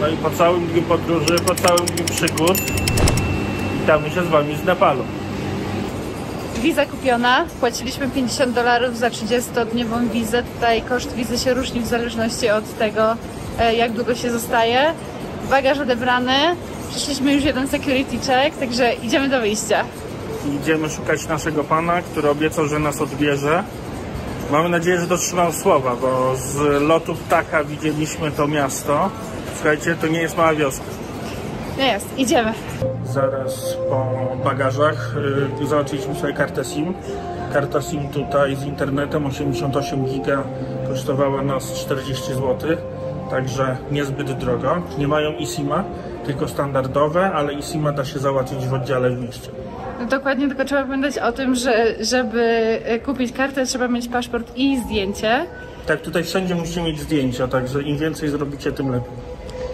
No i po całym dniu podróży, po całym dniu przygód witamy się z Wami z Nepalu. Wiza kupiona, płaciliśmy $50 za 30-dniową wizę. Tutaj koszt wizy się różni w zależności od tego, jak długo się zostaje. Bagaż odebrany, przeszliśmy już jeden security check, także idziemy do wyjścia. Idziemy szukać naszego pana, który obiecał, że nas odbierze. Mamy nadzieję, że dotrzymał słowa, bo z lotu ptaka widzieliśmy to miasto. Słuchajcie, to nie jest mała wioska. Nie jest, idziemy. Zaraz po bagażach załatwiliśmy sobie kartę SIM. Karta SIM tutaj z internetem 88 giga kosztowała nas 40 zł, także niezbyt drogo. Nie mają eSIM-a, tylko standardowe, ale eSIM-a da się załatwić w oddziale w mieście. No dokładnie, tylko trzeba pamiętać o tym, że żeby kupić kartę, trzeba mieć paszport i zdjęcie. Tak, tutaj wszędzie musicie mieć zdjęcia, także im więcej zrobicie, tym lepiej.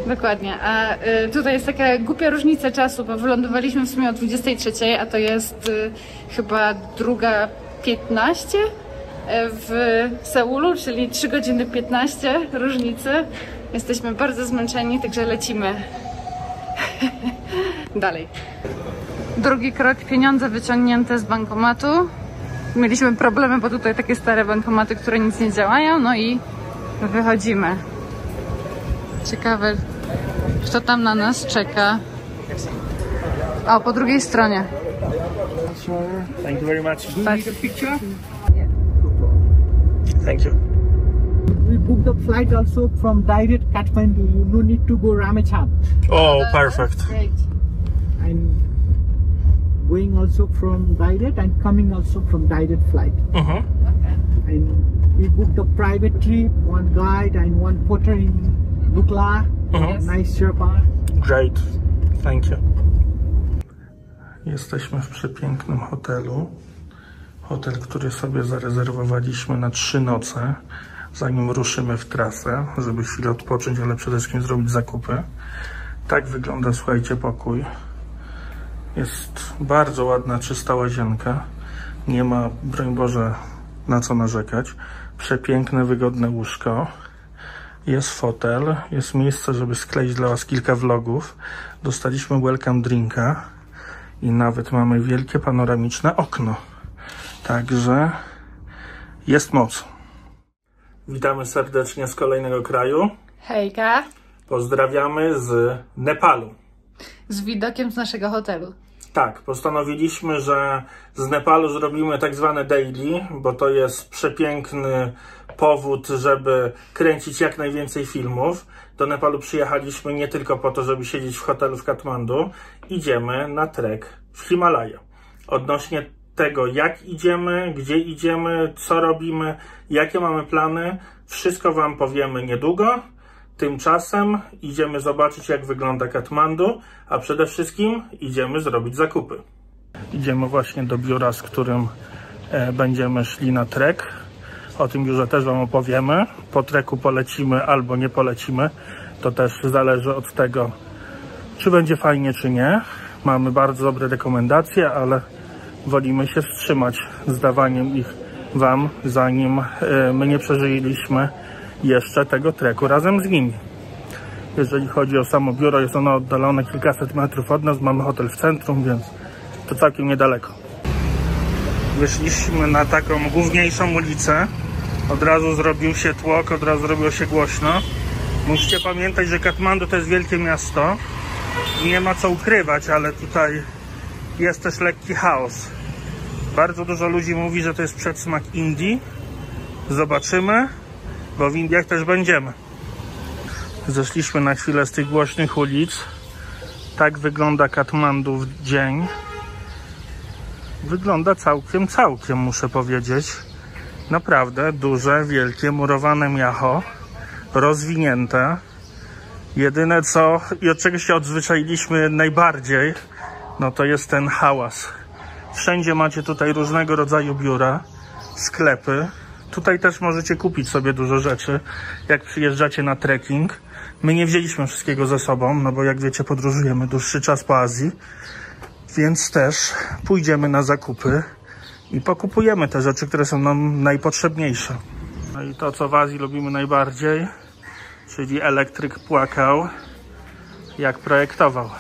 Dokładnie, a tutaj jest taka głupia różnica czasu, bo wylądowaliśmy w sumie o 23, a to jest chyba 2:15 w Seulu, czyli 3 godziny 15 różnicy. Jesteśmy bardzo zmęczeni, także lecimy dalej. Drugi krok, pieniądze wyciągnięte z bankomatu. Mieliśmy problemy, bo tutaj takie stare bankomaty, które nic nie działają, no i wychodzimy. Ciekawe, kto tam na nas czeka. O, po drugiej stronie. Thank you very much. Tak. Thank you. We booked the flight also from direct Kathmandu. You no need to go Ramechhap. Oh, perfect. Great. And going also from direct and coming also from direct flight. Mhm. And we booked the private trip, one guide and one porter in Lukla. Nice Sherpa. Great. Thank you. Jesteśmy w przepięknym hotelu. Hotel, który sobie zarezerwowaliśmy na 3 noce, zanim ruszymy w trasę, żeby chwilę odpocząć, ale przede wszystkim zrobić zakupy. Tak wygląda, słuchajcie, pokój. Jest bardzo ładna, czysta łazienka. Nie ma, broń Boże, na co narzekać. Przepiękne, wygodne łóżko. Jest fotel, jest miejsce, żeby skleić dla Was kilka vlogów. Dostaliśmy welcome drinka i nawet mamy wielkie panoramiczne okno. Także jest moc. Witamy serdecznie z kolejnego kraju. Hejka. Pozdrawiamy z Nepalu. Z widokiem z naszego hotelu. Tak, postanowiliśmy, że z Nepalu zrobimy tak zwane daily, bo to jest przepiękny powód, żeby kręcić jak najwięcej filmów. Do Nepalu przyjechaliśmy nie tylko po to, żeby siedzieć w hotelu w Katmandu. Idziemy na trek w Himalaje. Odnośnie tego, jak idziemy, gdzie idziemy, co robimy, jakie mamy plany, wszystko Wam powiemy niedługo. Tymczasem idziemy zobaczyć, jak wygląda Katmandu, a przede wszystkim idziemy zrobić zakupy. Idziemy właśnie do biura, z którym będziemy szli na trek. O tym biurze też Wam opowiemy. Po treku polecimy albo nie polecimy. To też zależy od tego, czy będzie fajnie, czy nie. Mamy bardzo dobre rekomendacje, ale wolimy się wstrzymać z dawaniem ich Wam, zanim my nie przeżyliśmy jeszcze tego treku razem z nimi. Jeżeli chodzi o samo biuro, jest ono oddalone kilkaset metrów od nas. Mamy hotel w centrum, więc to całkiem niedaleko. Wyszliśmy na taką główniejszą ulicę. Od razu zrobił się tłok, od razu zrobiło się głośno. Musicie pamiętać, że Katmandu to jest wielkie miasto. Nie ma co ukrywać, ale tutaj jest też lekki chaos. Bardzo dużo ludzi mówi, że to jest przedsmak Indii. Zobaczymy, bo w Indiach też będziemy. Zeszliśmy na chwilę z tych głośnych ulic. Tak wygląda Katmandu w dzień. Wygląda całkiem, muszę powiedzieć. Naprawdę duże, wielkie, murowane miasto. Rozwinięte. Jedyne co i od czego się odzwyczailiśmy najbardziej, no to jest ten hałas. Wszędzie macie tutaj różnego rodzaju biura, sklepy. Tutaj też możecie kupić sobie dużo rzeczy, jak przyjeżdżacie na trekking. My nie wzięliśmy wszystkiego ze sobą, no bo jak wiecie, podróżujemy dłuższy czas po Azji. Więc też pójdziemy na zakupy i pokupujemy te rzeczy, które są nam najpotrzebniejsze. No i to, co w Azji lubimy najbardziej, czyli elektryk płakał. jak projektował.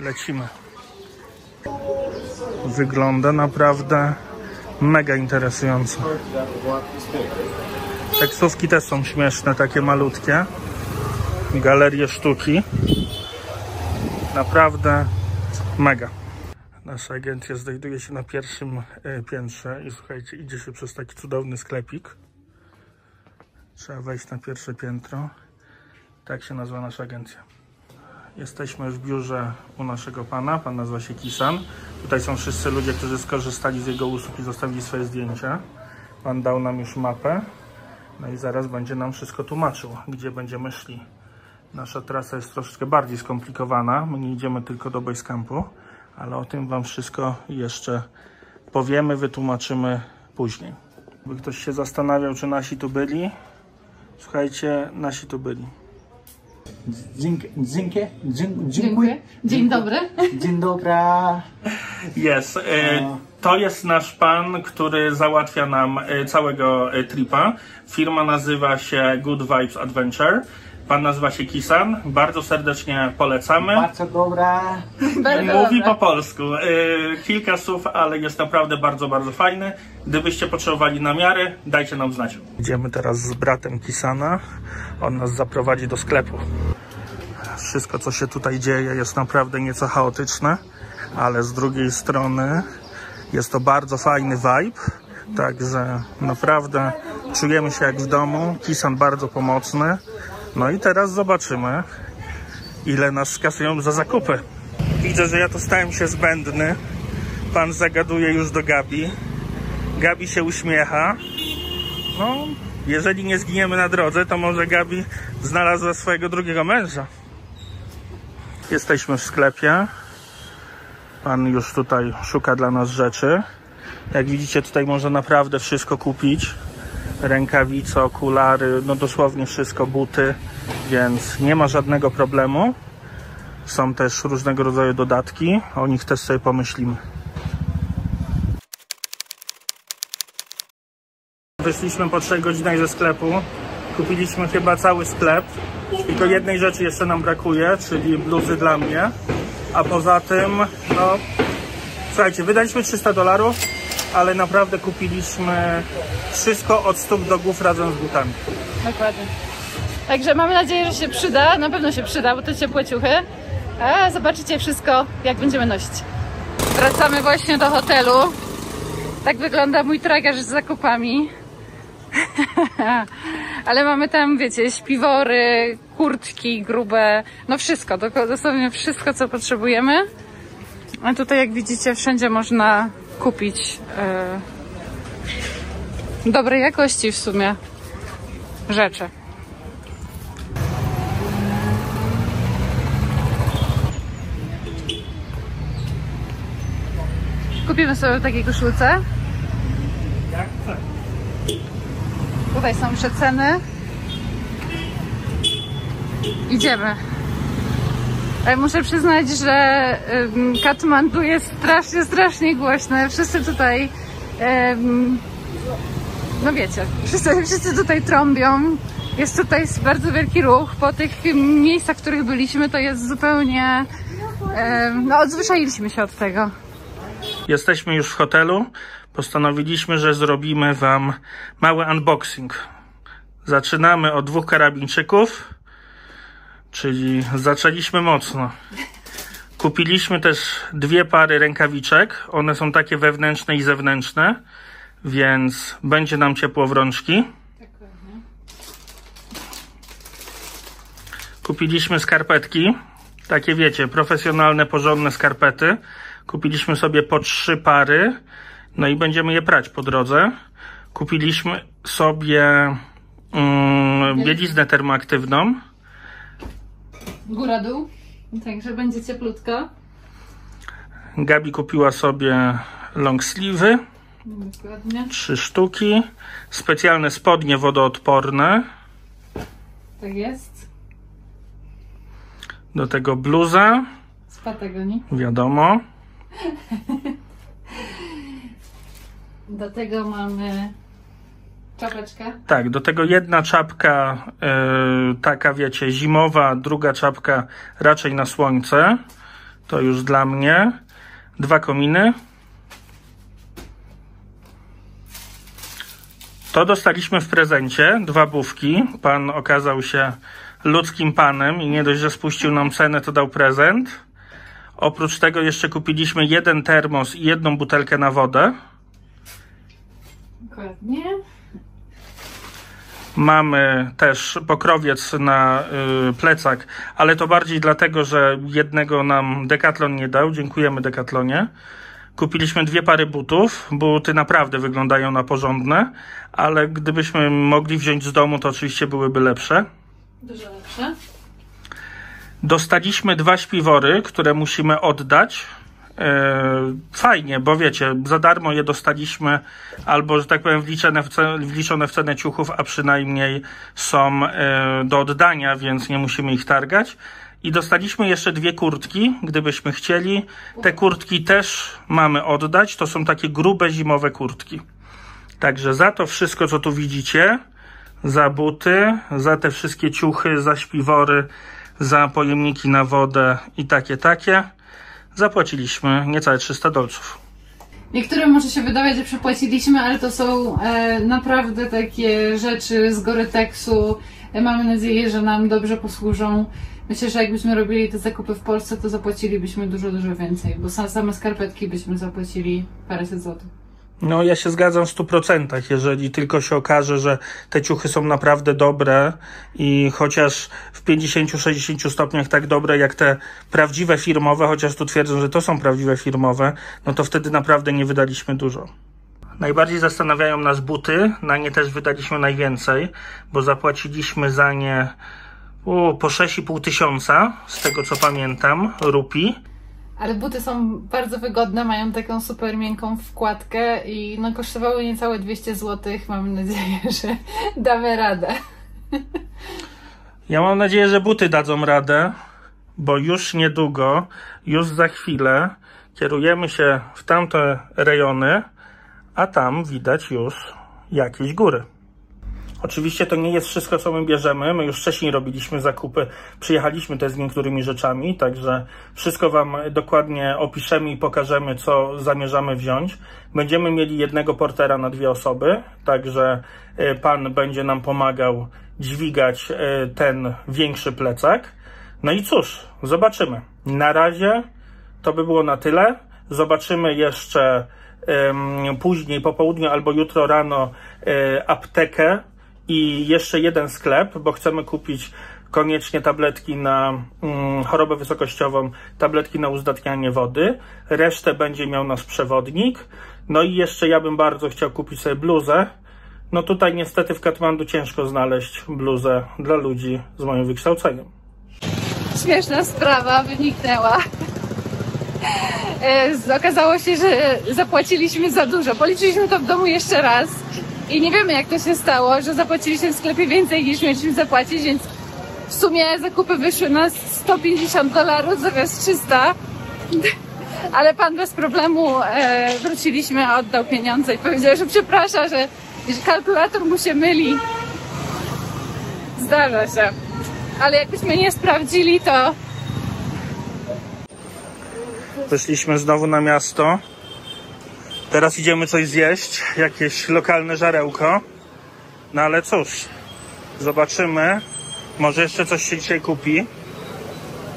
Lecimy. Wygląda naprawdę mega interesująco. Taksówki też są śmieszne, takie malutkie. Galerie sztuki. Naprawdę mega. Nasza agencja znajduje się na pierwszym piętrze i słuchajcie, idzie się przez taki cudowny sklepik. Trzeba wejść na pierwsze piętro. Tak się nazywa nasza agencja. Jesteśmy w biurze u naszego pana. Pan nazywa się Kisan. Tutaj są wszyscy ludzie, którzy skorzystali z jego usług i zostawili swoje zdjęcia. Pan dał nam już mapę. No i zaraz będzie nam wszystko tłumaczył, gdzie będziemy szli. Nasza trasa jest troszeczkę bardziej skomplikowana. My nie idziemy tylko do Basecampu, ale o tym wam wszystko jeszcze powiemy, wytłumaczymy później. Gdyby ktoś się zastanawiał, czy nasi tu byli, słuchajcie, nasi tu byli. Dziękuję. Dzień dobry. Dzień dobry. Jest. To jest nasz pan, który załatwia nam całego tripa. Firma nazywa się Good Vibes Adventure. Pan nazywa się Kisan. Bardzo serdecznie polecamy. Bardzo dobra. Mówi po polsku. Kilka słów, ale jest naprawdę bardzo, bardzo fajny. Gdybyście potrzebowali namiary, dajcie nam znać. Idziemy teraz z bratem Kisana. On nas zaprowadzi do sklepu. Wszystko, co się tutaj dzieje, jest naprawdę nieco chaotyczne, ale z drugiej strony jest to bardzo fajny vibe. Także naprawdę czujemy się jak w domu. Kisan bardzo pomocny. No i teraz zobaczymy, ile nas skasują za zakupy. Widzę, że ja to stałem się zbędny. Pan zagaduje już do Gabi. Gabi się uśmiecha. No, jeżeli nie zginiemy na drodze, to może Gabi znalazła swojego drugiego męża. Jesteśmy w sklepie. Pan już tutaj szuka dla nas rzeczy. Jak widzicie, tutaj można naprawdę wszystko kupić. Rękawice, okulary, no dosłownie wszystko, buty, więc nie ma żadnego problemu. Są też różnego rodzaju dodatki, o nich też sobie pomyślimy. Wyszliśmy po 3 godzinach ze sklepu, kupiliśmy chyba cały sklep, tylko jednej rzeczy jeszcze nam brakuje, czyli bluzy dla mnie, a poza tym, no słuchajcie, wydaliśmy $300, ale naprawdę kupiliśmy wszystko od stóp do głów razem z butami. Dokładnie. Także mamy nadzieję, że się przyda. Na pewno się przyda, bo to ciepłe ciuchy. A zobaczycie wszystko, jak będziemy nosić. Wracamy właśnie do hotelu. Tak wygląda mój tragarz z zakupami. Ale mamy tam, wiecie, śpiwory, kurtki grube, no wszystko, dosłownie wszystko, co potrzebujemy. A tutaj, jak widzicie, wszędzie można kupić dobrej jakości w sumie rzeczy. Kupimy sobie takie koszulce. Jak chcę. Tutaj są przeceny. Idziemy. Muszę przyznać, że Katmandu jest strasznie głośne. Wszyscy tutaj, no wiecie, wszyscy tutaj trąbią. Jest tutaj bardzo wielki ruch. Po tych miejscach, w których byliśmy, to jest zupełnie, no odzwyczailiśmy się od tego. Jesteśmy już w hotelu. Postanowiliśmy, że zrobimy wam mały unboxing. Zaczynamy od 2 karabinczyków. Czyli zaczęliśmy mocno. Kupiliśmy też 2 pary rękawiczek. One są takie wewnętrzne i zewnętrzne, więc będzie nam ciepło w rączki. Kupiliśmy skarpetki. Takie wiecie, profesjonalne, porządne skarpety. Kupiliśmy sobie po 3 pary. No i będziemy je prać po drodze. Kupiliśmy sobie bieliznę termoaktywną. Góra-dół, także będzie cieplutko. Gabi kupiła sobie long sleeve'y. Dokładnie. 3 sztuki. Specjalne spodnie wodoodporne. Tak jest. Do tego bluza. Z Patagonii. Wiadomo. Do tego mamy Czapeczkę? Tak, do tego jedna czapka taka, wiecie, zimowa, druga czapka raczej na słońce. To już dla mnie. 2 kominy. To dostaliśmy w prezencie, 2 bufki. Pan okazał się ludzkim panem i nie dość, że spuścił nam cenę, to dał prezent. Oprócz tego jeszcze kupiliśmy 1 termos i 1 butelkę na wodę. Dokładnie. Mamy też pokrowiec na plecak, ale to bardziej dlatego, że jednego nam Decathlon nie dał. Dziękujemy Decathlonie. Kupiliśmy 2 pary butów. Buty naprawdę wyglądają na porządne, ale gdybyśmy mogli wziąć z domu, to oczywiście byłyby lepsze. Dużo lepsze. Dostaliśmy 2 śpiwory, które musimy oddać. Fajnie, bo wiecie, za darmo je dostaliśmy, albo, że tak powiem, wliczone w cenę ciuchów, a przynajmniej są do oddania, więc nie musimy ich targać. I dostaliśmy jeszcze 2 kurtki, gdybyśmy chcieli. Te kurtki też mamy oddać. To są takie grube zimowe kurtki. Także za to wszystko, co tu widzicie, za buty, za te wszystkie ciuchy, za śpiwory, za pojemniki na wodę i takie, zapłaciliśmy niecałe $300. Niektórym może się wydawać, że przepłaciliśmy, ale to są naprawdę takie rzeczy z Gore-Texu. Mamy nadzieję, że nam dobrze posłużą. Myślę, że jakbyśmy robili te zakupy w Polsce, to zapłacilibyśmy dużo więcej, bo same skarpetki byśmy zapłacili paręset złotych. No, ja się zgadzam w 100%, jeżeli tylko się okaże, że te ciuchy są naprawdę dobre i chociaż w 50-60 stopniach tak dobre jak te prawdziwe firmowe, chociaż tu twierdzą, że to są prawdziwe firmowe, no to wtedy naprawdę nie wydaliśmy dużo. Najbardziej zastanawiają nas buty, na nie też wydaliśmy najwięcej, bo zapłaciliśmy za nie po 6,5 tysiąca, z tego co pamiętam, rupii. Ale buty są bardzo wygodne, mają taką super miękką wkładkę i no, kosztowały niecałe 200 zł. Mam nadzieję, że damy radę. Ja mam nadzieję, że buty dadzą radę, bo już niedługo, już za chwilę kierujemy się w tamte rejony, a tam widać już jakieś góry. Oczywiście to nie jest wszystko, co my bierzemy. My już wcześniej robiliśmy zakupy, przyjechaliśmy też z niektórymi rzeczami, także wszystko wam dokładnie opiszemy i pokażemy, co zamierzamy wziąć. Będziemy mieli 1 portera na 2 osoby, także pan będzie nam pomagał dźwigać ten większy plecak. No i cóż, zobaczymy. Na razie to by było na tyle. Zobaczymy jeszcze później, po południu albo jutro rano aptekę i jeszcze 1 sklep, bo chcemy kupić koniecznie tabletki na chorobę wysokościową, tabletki na uzdatnianie wody. Resztę będzie miał nasz przewodnik. No i jeszcze ja bym bardzo chciał kupić sobie bluzę. No tutaj niestety w Katmandu ciężko znaleźć bluzę dla ludzi z moim wykształceniem. Śmieszna sprawa wyniknęła. Okazało się, że zapłaciliśmy za dużo. Policzyliśmy to w domu jeszcze raz i nie wiemy, jak to się stało, że zapłaciliśmy w sklepie więcej niż mieliśmy zapłacić, więc w sumie zakupy wyszły na $150 zamiast 300. Ale pan bez problemu wróciliśmy, oddał pieniądze i powiedział, że przeprasza, że kalkulator mu się myli. Zdarza się. Ale jakbyśmy nie sprawdzili, to... Wyszliśmy znowu na miasto. Teraz idziemy coś zjeść, jakieś lokalne żarełko. No ale cóż, zobaczymy. Może jeszcze coś się dzisiaj kupi.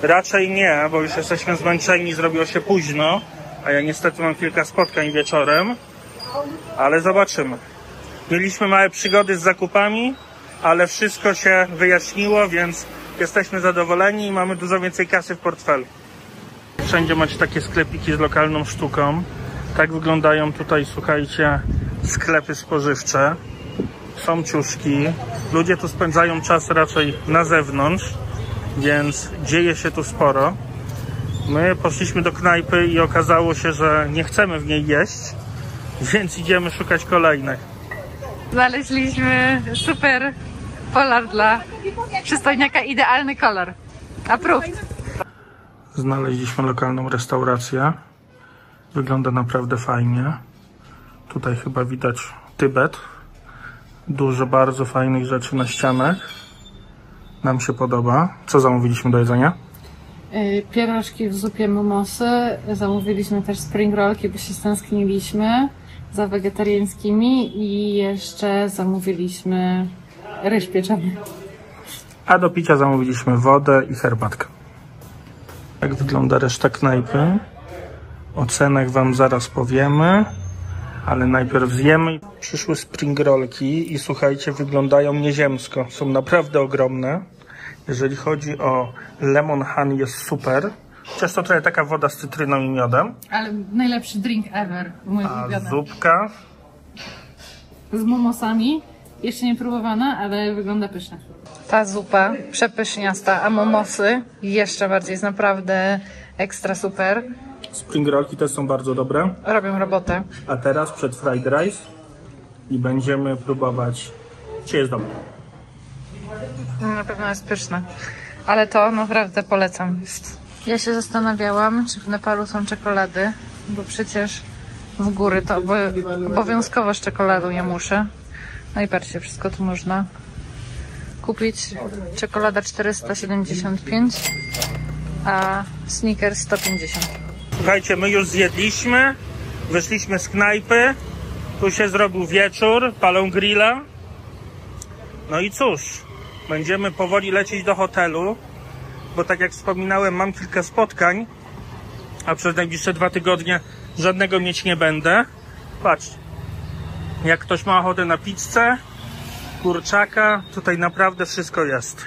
Raczej nie, bo już jesteśmy zmęczeni, zrobiło się późno. A ja niestety mam kilka spotkań wieczorem. Ale zobaczymy. Mieliśmy małe przygody z zakupami, ale wszystko się wyjaśniło, więc jesteśmy zadowoleni i mamy dużo więcej kasy w portfelu. Wszędzie macie takie sklepiki z lokalną sztuką. Tak wyglądają tutaj, słuchajcie, sklepy spożywcze. Są ciuszki. Ludzie tu spędzają czas raczej na zewnątrz, więc dzieje się tu sporo. My poszliśmy do knajpy i okazało się, że nie chcemy w niej jeść, więc idziemy szukać kolejnych. Znaleźliśmy super polar dla przystojniaka, idealny kolor. Approved. Znaleźliśmy lokalną restaurację. Wygląda naprawdę fajnie. Tutaj chyba widać Tybet. Dużo bardzo fajnych rzeczy na ścianach. Nam się podoba. Co zamówiliśmy do jedzenia? Pierożki w zupie momosy. Zamówiliśmy też spring rollki, bo się stęskniliśmy za wegetariańskimi i jeszcze zamówiliśmy ryż pieczony. A do picia zamówiliśmy wodę i herbatkę. Jak wygląda reszta knajpy? O cenach wam zaraz powiemy, ale najpierw zjemy. Przyszły spring rollki i słuchajcie, wyglądają nieziemsko. Są naprawdę ogromne. Jeżeli chodzi o lemon honey, jest super. Chociaż to trochę taka woda z cytryną i miodem. Ale najlepszy drink ever. Mój ulubiony. Zupka. Z momosami. Jeszcze nie próbowana, ale wygląda pysznie. Ta zupa przepyszniasta, a momosy jeszcze bardziej, jest naprawdę ekstra super. Spring rollki też są bardzo dobre. Robią robotę. A teraz przed fried rice i będziemy próbować, czy jest dobre. Na pewno jest pyszne, ale to naprawdę polecam. Ja się zastanawiałam, czy w Nepalu są czekolady, bo przecież w góry to obowiązkowo z czekoladą ja muszę. No i patrzcie, wszystko tu można kupić. Czekolada 475, a Snickers 150. Słuchajcie, my już zjedliśmy, wyszliśmy z knajpy, tu się zrobił wieczór, palą grilla. No i cóż, będziemy powoli lecieć do hotelu, bo tak jak wspominałem, mam kilka spotkań, a przez najbliższe 2 tygodnie żadnego mieć nie będę. Patrzcie, jak ktoś ma ochotę na pizzę, kurczaka, tutaj naprawdę wszystko jest.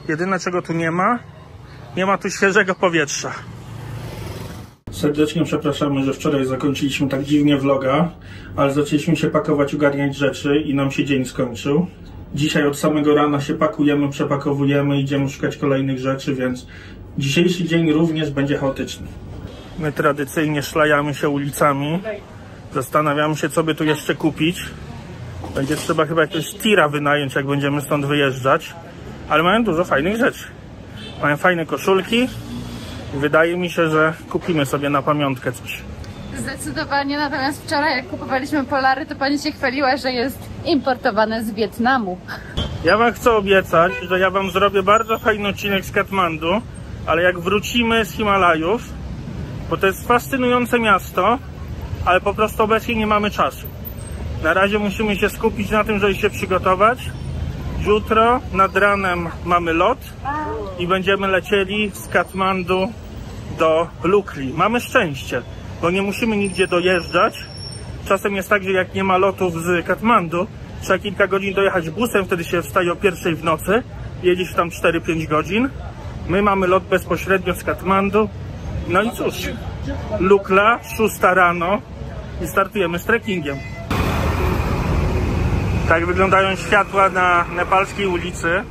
Jedyne czego tu nie ma tu świeżego powietrza. Serdecznie przepraszamy, że wczoraj zakończyliśmy tak dziwnie vloga, ale zaczęliśmy się pakować, ogarniać rzeczy i nam się dzień skończył. Dzisiaj od samego rana się pakujemy, przepakowujemy, idziemy szukać kolejnych rzeczy, więc dzisiejszy dzień również będzie chaotyczny. My tradycyjnie szlajamy się ulicami, zastanawiamy się, co by tu jeszcze kupić. Będzie trzeba chyba jakiegoś tira wynająć, jak będziemy stąd wyjeżdżać, ale mają dużo fajnych rzeczy. Mają fajne koszulki. Wydaje mi się, że kupimy sobie na pamiątkę coś. Zdecydowanie, natomiast wczoraj jak kupowaliśmy polary, to pani się chwaliła, że jest importowane z Wietnamu. Ja wam chcę obiecać, że ja wam zrobię bardzo fajny odcinek z Katmandu, ale jak wrócimy z Himalajów, bo to jest fascynujące miasto, ale po prostu obecnie nie mamy czasu. Na razie musimy się skupić na tym, żeby się przygotować. Jutro nad ranem mamy lot i będziemy lecieli z Katmandu do Lukli. Mamy szczęście, bo nie musimy nigdzie dojeżdżać. Czasem jest tak, że jak nie ma lotów z Katmandu, trzeba kilka godzin dojechać busem, wtedy się wstaje o 1:00 w nocy, jedzie się tam 4-5 godzin. My mamy lot bezpośrednio z Katmandu. No i cóż, Lukla, 6 rano i startujemy z trekkingiem. Tak wyglądają światła na nepalskiej ulicy.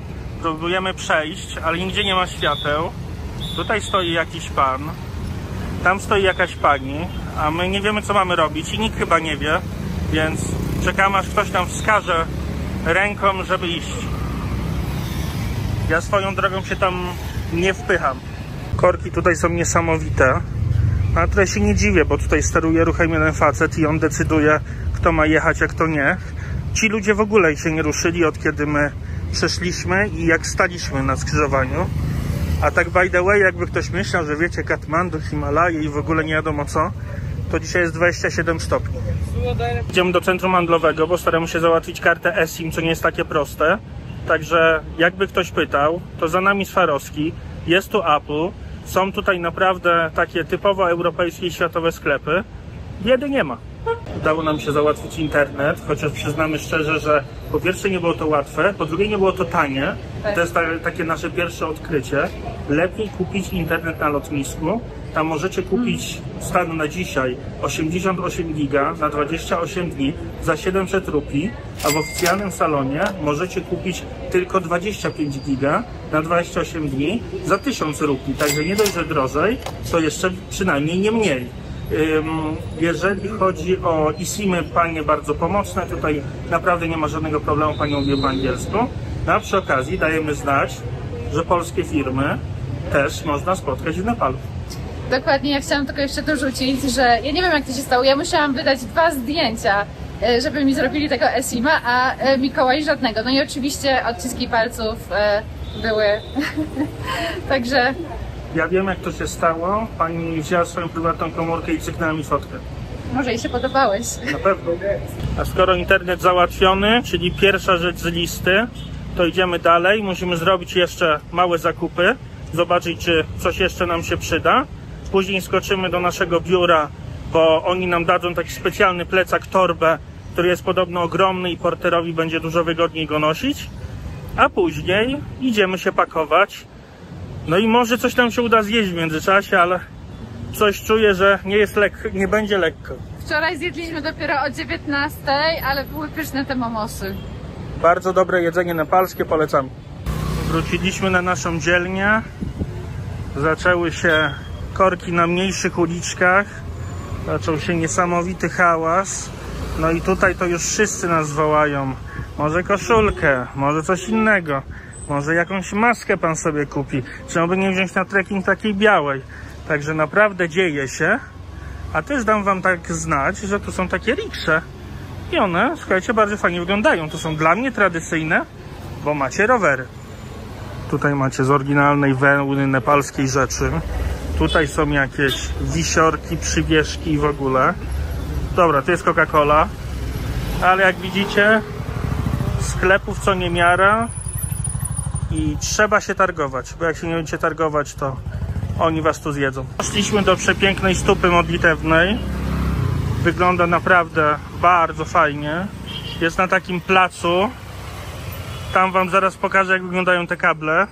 Próbujemy przejść, ale nigdzie nie ma świateł. Tutaj stoi jakiś pan, tam stoi jakaś pani, a my nie wiemy, co mamy robić i nikt chyba nie wie, więc czekamy, aż ktoś nam wskaże ręką, żeby iść. Ja swoją drogą się tam nie wpycham. Korki tutaj są niesamowite, a trochę się nie dziwię, bo tutaj steruje ruchem jeden facet i on decyduje, kto ma jechać, a kto nie. Ci ludzie w ogóle się nie ruszyli, od kiedy my przeszliśmy i jak staliśmy na skrzyżowaniu. A tak by the way, jakby ktoś myślał, że wiecie, Katmandu, Himalaje i w ogóle nie wiadomo co, to dzisiaj jest 27 stopni. Idziemy do centrum handlowego, bo staramy się załatwić kartę eSIM, co nie jest takie proste. Także jakby ktoś pytał, to za nami Swarovski, jest tu Apple, są tutaj naprawdę takie typowo europejskie i światowe sklepy. Biedy nie ma. Udało nam się załatwić internet, chociaż przyznamy szczerze, że po pierwsze nie było to łatwe, po drugie nie było to tanie. To jest takie nasze pierwsze odkrycie. Lepiej kupić internet na lotnisku. Tam możecie kupić stan na dzisiaj 88 giga na 28 dni za 700 rupii, a w oficjalnym salonie możecie kupić tylko 25 giga na 28 dni za 1000 rupii. Także nie dość, że drożej, to jeszcze przynajmniej nie mniej. Jeżeli chodzi o eSIM-y, panie bardzo pomocne, tutaj naprawdę nie ma żadnego problemu, panie mówię po angielsku. No a przy okazji dajemy znać, że polskie firmy też można spotkać w Nepalu. Dokładnie, ja chciałam tylko jeszcze dorzucić, że ja nie wiem, jak to się stało, ja musiałam wydać 2 zdjęcia żeby mi zrobili tego Esima, a Mikołaj żadnego. No i oczywiście odciski palców były. Także... Ja wiem, jak to się stało. Pani wzięła swoją prywatną komórkę i cyknęła mi fotkę. Może jej się podobałeś. Na pewno. A skoro internet załatwiony, czyli pierwsza rzecz z listy, to idziemy dalej. Musimy zrobić jeszcze małe zakupy, zobaczyć, czy coś jeszcze nam się przyda. Później skoczymy do naszego biura, bo oni nam dadzą taki specjalny plecak, torbę, który jest podobno ogromny i porterowi będzie dużo wygodniej go nosić. A później idziemy się pakować. No i może coś nam się uda zjeść w międzyczasie, ale coś czuję, że nie będzie lekko. Wczoraj zjedliśmy dopiero o 19, ale były pyszne te momosy. Bardzo dobre jedzenie nepalskie, polecam. Wróciliśmy na naszą dzielnię. Zaczęły się korki na mniejszych uliczkach. Zaczął się niesamowity hałas. No i tutaj to już wszyscy nas wołają. Może koszulkę, może coś innego. Może jakąś maskę pan sobie kupi. Czemu by nie wziąć na trekking takiej białej? Także naprawdę dzieje się. A też dam wam tak znać, że tu są takie riksze. I one, słuchajcie, bardzo fajnie wyglądają. To są dla mnie tradycyjne, bo macie rowery. Tutaj macie z oryginalnej wełny nepalskiej rzeczy. Tutaj są jakieś wisiorki, przybieżki i w ogóle. Dobra, to jest Coca-Cola. Ale jak widzicie, sklepów co niemiara. I trzeba się targować, bo jak się nie będziecie targować, to oni was tu zjedzą. Poszliśmy do przepięknej stupy modlitewnej. Wygląda naprawdę bardzo fajnie. Jest na takim placu. Tam wam zaraz pokażę, jak wyglądają te kable.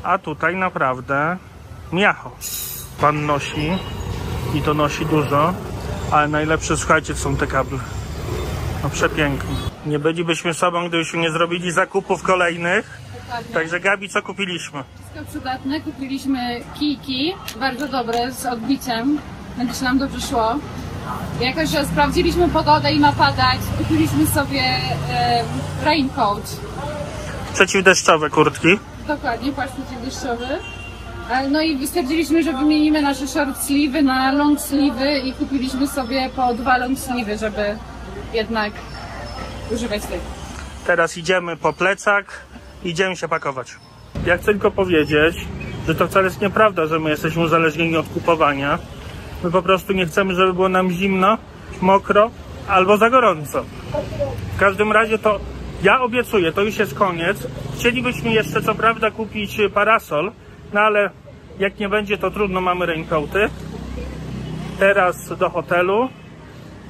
A tutaj naprawdę miacho. Pan nosi i to nosi dużo. Ale najlepsze, słuchajcie, są te kable. No przepięknie. Nie bylibyśmy sobą, gdybyśmy nie zrobili zakupów kolejnych. Dokładnie. Także Gabi, co kupiliśmy? Wszystko przydatne. Kupiliśmy kijki, bardzo dobre, z odbiciem. Będzie się nam dobrze szło. Jakoś sprawdziliśmy pogodę i ma padać. Kupiliśmy sobie raincoat. Przeciwdeszczowe kurtki. Dokładnie, płaszcz przeciwdeszczowy. No i stwierdziliśmy, że wymienimy nasze short sleeve'y na long sleeve'y i kupiliśmy sobie po 2 long sleeve'y, żeby jednak używać tego. Teraz idziemy po plecak, idziemy się pakować. Ja chcę tylko powiedzieć, że to wcale jest nieprawda, że my jesteśmy uzależnieni od kupowania. My po prostu nie chcemy, żeby było nam zimno, mokro albo za gorąco. W każdym razie to ja obiecuję, to już jest koniec. Chcielibyśmy jeszcze co prawda kupić parasol, no ale jak nie będzie, to trudno, mamy raincoaty. Teraz do hotelu.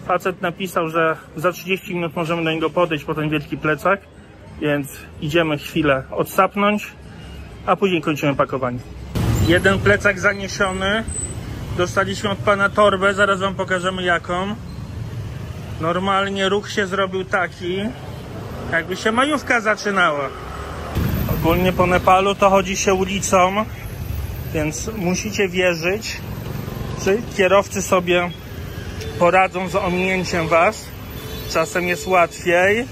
Facet napisał, że za 30 minut możemy do niego podejść po ten wielki plecak, więc idziemy chwilę odsapnąć, a później kończymy pakowanie. Jeden plecak zaniesiony. Dostaliśmy od pana torbę, zaraz wam pokażemy jaką. Normalnie ruch się zrobił taki, jakby się majówka zaczynała. Ogólnie po Nepalu to chodzi się ulicą, więc musicie wierzyć, że kierowcy sobie poradzą z ominięciem was. Czasem jest łatwiej,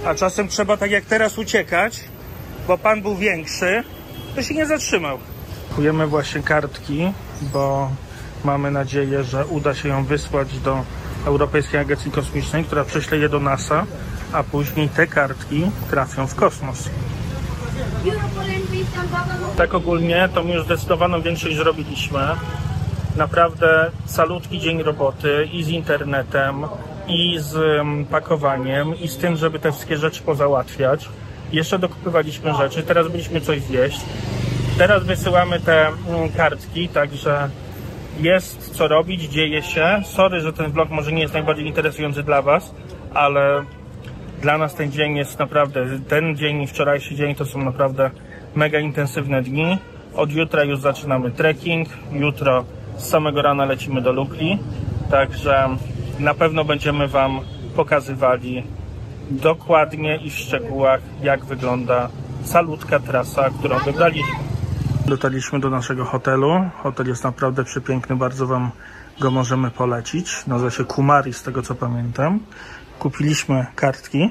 a czasem trzeba tak jak teraz uciekać, bo pan był większy, to się nie zatrzymał. Kupujemy właśnie kartki, bo mamy nadzieję, że uda się ją wysłać do Europejskiej Agencji Kosmicznej, która prześle je do NASA, a później te kartki trafią w kosmos. Tak ogólnie to my już zdecydowaną większość zrobiliśmy. Naprawdę salutki dzień roboty i z internetem, i z pakowaniem, i z tym, żeby te wszystkie rzeczy pozałatwiać. Jeszcze dokupywaliśmy rzeczy, teraz byliśmy coś zjeść. Teraz wysyłamy te kartki, także jest co robić, dzieje się. Sorry, że ten vlog może nie jest najbardziej interesujący dla was, ale dla nas ten dzień jest naprawdę, ten dzień i wczorajszy dzień to są naprawdę mega intensywne dni. Od jutra już zaczynamy trekking, jutro z samego rana lecimy do Lukli, także na pewno będziemy wam pokazywali dokładnie i w szczegółach, jak wygląda calutka trasa, którą wybraliśmy. Dotarliśmy do naszego hotelu. Hotel jest naprawdę przepiękny, bardzo wam go możemy polecić. Nazywa się Kumari, z tego co pamiętam. Kupiliśmy kartki.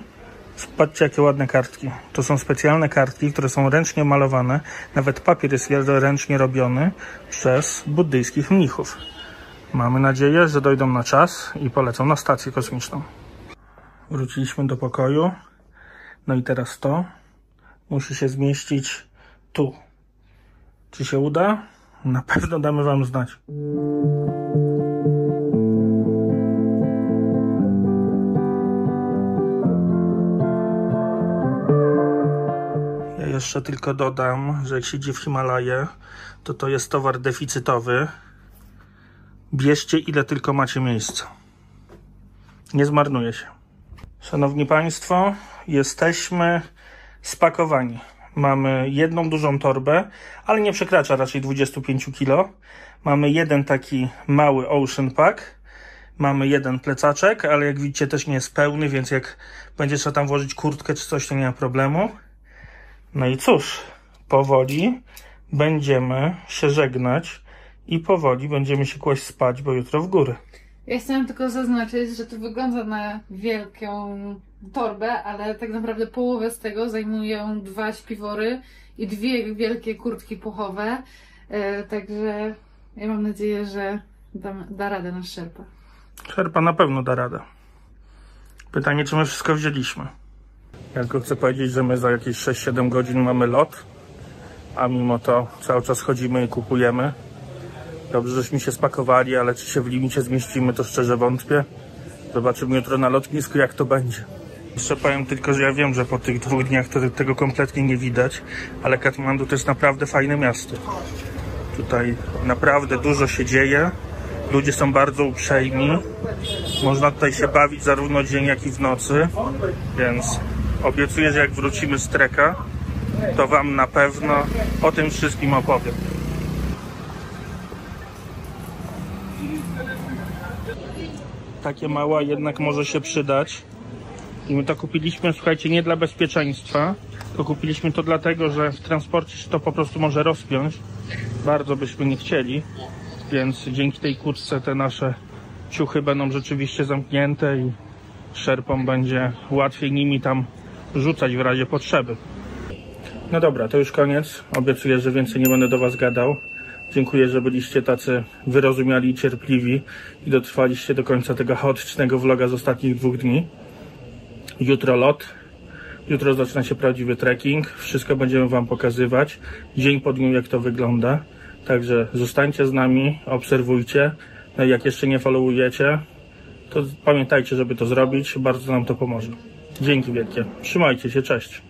Patrzcie, jakie ładne kartki. To są specjalne kartki, które są ręcznie malowane. Nawet papier jest ręcznie robiony przez buddyjskich mnichów. Mamy nadzieję, że dojdą na czas i polecą na stację kosmiczną. Wróciliśmy do pokoju. No i teraz to musi się zmieścić tu. Czy się uda? Na pewno damy wam znać. Ja jeszcze tylko dodam, że jak się idzie w Himalaje, to jest towar deficytowy. Bierzcie ile tylko macie miejsca. Nie zmarnuje się. Szanowni Państwo, jesteśmy spakowani. Mamy jedną dużą torbę, ale nie przekracza raczej 25 kg. Mamy jeden taki mały Ocean Pack. Mamy jeden plecaczek, ale jak widzicie też nie jest pełny, więc jak będzie trzeba tam włożyć kurtkę czy coś, to nie ma problemu. No i cóż, powoli będziemy się żegnać i powoli będziemy się kłaść spać, bo jutro w górę. Ja chciałam tylko zaznaczyć, że to wygląda na wielką torbę, ale tak naprawdę połowę z tego zajmują 2 śpiwory i 2 wielkie kurtki puchowe. Także ja mam nadzieję, że da radę nasz Sherpa. Sherpa na pewno da radę. Pytanie, czy my wszystko wzięliśmy. Ja tylko chcę powiedzieć, że my za jakieś 6-7 godzin mamy lot, a mimo to cały czas chodzimy i kupujemy. Dobrze, żeśmy się spakowali, ale czy się w limicie zmieścimy, to szczerze wątpię. Zobaczymy jutro na lotnisku, jak to będzie. Jeszcze powiem tylko, że ja wiem, że po tych 2 dniach to tego kompletnie nie widać, ale Katmandu to jest naprawdę fajne miasto. Tutaj naprawdę dużo się dzieje. Ludzie są bardzo uprzejmi. Można tutaj się bawić zarówno dzień, jak i w nocy. Więc obiecuję, że jak wrócimy z treka, to wam na pewno o tym wszystkim opowiem. Takie mała jednak może się przydać. I my to kupiliśmy, słuchajcie, nie dla bezpieczeństwa, tylko kupiliśmy to dlatego, że w transporcie się to po prostu może rozpiąć. Bardzo byśmy nie chcieli, więc dzięki tej kurtce te nasze ciuchy będą rzeczywiście zamknięte i Sherpom będzie łatwiej nimi tam rzucać w razie potrzeby. No dobra, to już koniec. Obiecuję, że więcej nie będę do was gadał. Dziękuję, że byliście tacy wyrozumiali i cierpliwi i dotrwaliście do końca tego chaotycznego vloga z ostatnich 2 dni. Jutro lot. Jutro zaczyna się prawdziwy trekking. Wszystko będziemy wam pokazywać. Dzień po dniu, jak to wygląda. Także zostańcie z nami, obserwujcie. No i jak jeszcze nie followujecie, to pamiętajcie, żeby to zrobić. Bardzo nam to pomoże. Dzięki wielkie. Trzymajcie się, cześć.